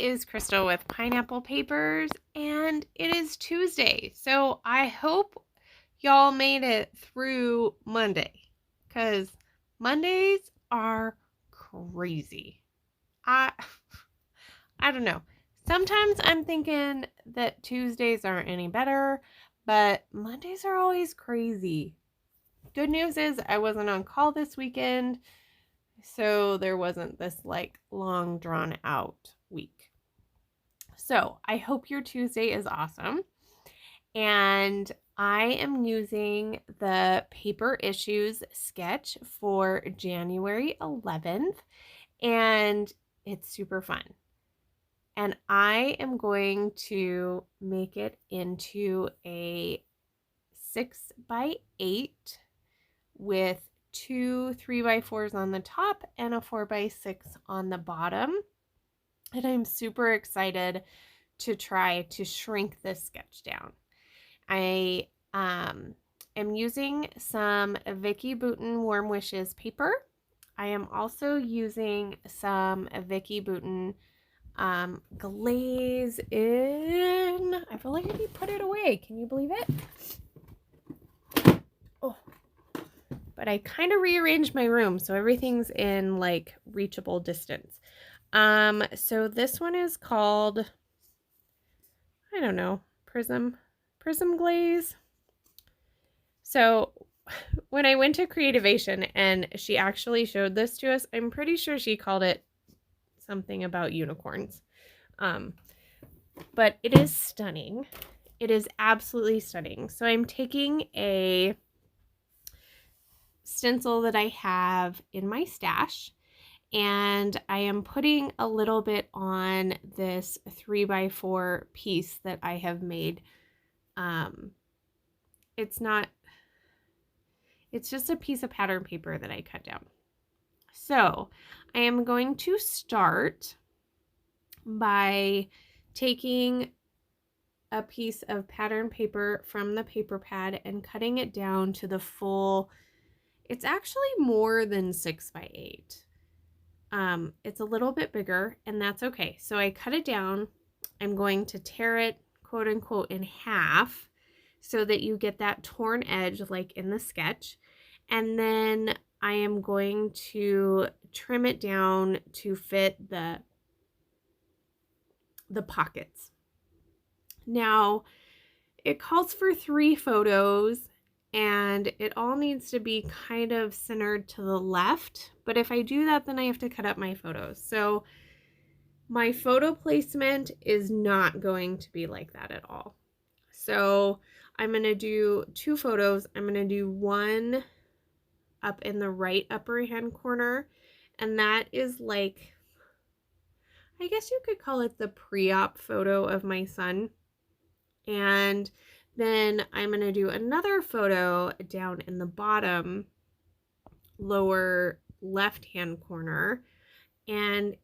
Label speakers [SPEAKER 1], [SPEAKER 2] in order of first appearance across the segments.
[SPEAKER 1] is Crystal with Pineapple Papers, and it is Tuesday. So I hope y'all made it through Monday, because Mondays are crazy. I I don't know. Sometimes I'm thinking that Tuesdays aren't any better, but Mondays are always crazy. Good news is I wasn't on call this weekend, so there wasn't this long drawn out week. So I hope your Tuesday is awesome. And I am using the paper issues sketch for January 11th, and it's super fun. And I am going to make it into a 6x8 with 2 3x4s on the top and a 4x6 on the bottom. And I'm super excited to try to shrink this sketch down. I am using some Vicky Bouton Warm Wishes paper. I am also using some Vicky Bouton glaze in. I've already put it away. Can you believe it? Oh, but I kind of rearranged my room so everything's in reachable distance. So this one is called, I don't know, Prism Glaze. So when I went to Creativation and she actually showed this to us, I'm pretty sure she called it something about unicorns. But it is stunning. It is absolutely stunning. So I'm taking a stencil that I have in my stash, and I am putting a little bit on this 3x4 piece that I have made. It's just a piece of pattern paper that I cut down. So I am going to start by taking a piece of pattern paper from the paper pad and cutting it down to the full. It's actually more than 6x8. It's a little bit bigger, and that's okay. So I cut it down. I'm going to tear it, quote unquote, in half so that you get that torn edge like in the sketch. And then I am going to trim it down to fit the pockets. Now, it calls for 3 photos, and it all needs to be kind of centered to the left. But if I do that, then I have to cut up my photos. So my photo placement is not going to be like that at all. So I'm going to do 2 photos. I'm going to do one up in the right upper hand corner, and that is I guess you could call it the pre-op photo of my son. And then I'm going to do another photo down in the bottom lower left hand corner, and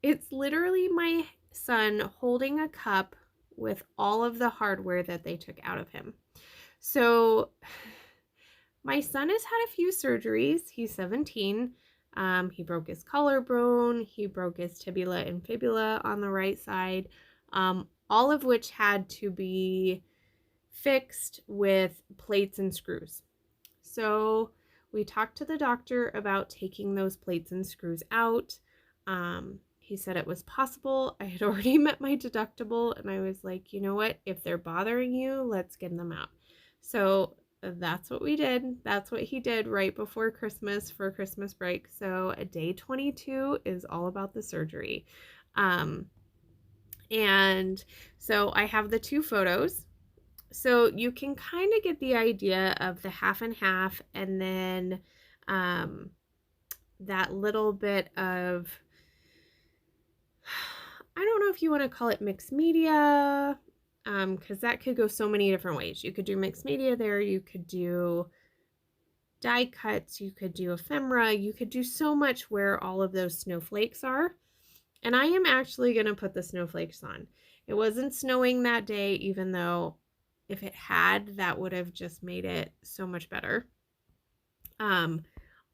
[SPEAKER 1] it's literally my son holding a cup with all of the hardware that they took out of him. So my son has had a few surgeries. He's 17. He broke his collarbone. He broke his tibia and fibula on the right side, all of which had to be fixed with plates and screws. So we talked to the doctor about taking those plates and screws out. He said it was possible. I had already met my deductible, and I was like, you know what? If they're bothering you, let's get them out. So that's what we did. That's what he did right before Christmas for Christmas break. So day 22 is all about the surgery. And so I have the 2 photos. So you can kind of get the idea of the half and half, and then that little bit of, I don't know if you want to call it mixed media, because that could go so many different ways. You could do mixed media there, you could do die cuts, you could do ephemera, you could do so much where all of those snowflakes are. And I am actually going to put the snowflakes on. It wasn't snowing that day, even though if it had, that would have just made it so much better.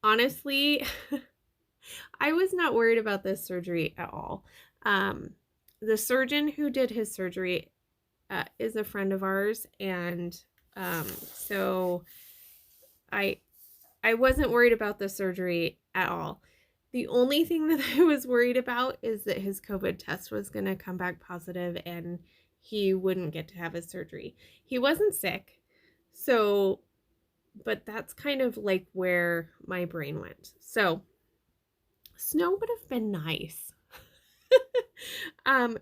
[SPEAKER 1] Honestly, I was not worried about this surgery at all. the surgeon who did his surgery is a friend of ours, and so I I wasn't worried about the surgery at all. The only thing that I was worried about is that his COVID test was going to come back positive and he wouldn't get to have his surgery. He wasn't sick. So, but that's kind of like where my brain went. So, snow would have been nice.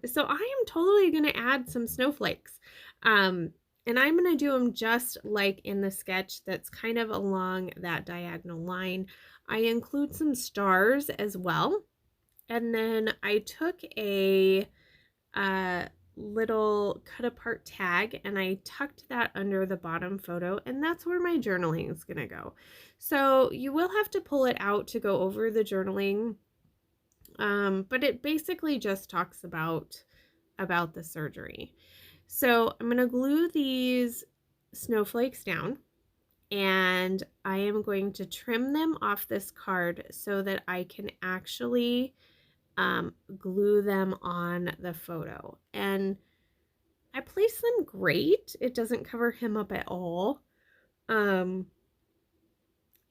[SPEAKER 1] So I am totally going to add some snowflakes. And I'm going to do them just like in the sketch that's kind of along that diagonal line. I include some stars as well. And then I took a little cut apart tag and I tucked that under the bottom photo, and that's where my journaling is going to go. So you will have to pull it out to go over the journaling. But it basically just talks about the surgery. So I'm going to glue these snowflakes down, and I am going to trim them off this card so that I can actually glue them on the photo. And I place them great. It doesn't cover him up at all. And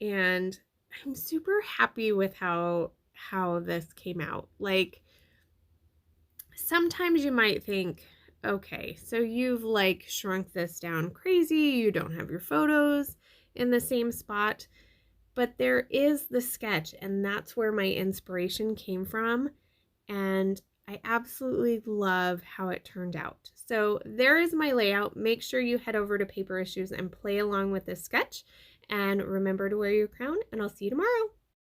[SPEAKER 1] I'm super happy with how this came out. Like, sometimes you might think, okay, so you've like shrunk this down crazy. You don't have your photos in the same spot, but there is the sketch, and that's where my inspiration came from. And I absolutely love how it turned out. So there is my layout. Make sure you head over to Paper Issues and play along with this sketch. And remember to wear your crown, and I'll see you tomorrow.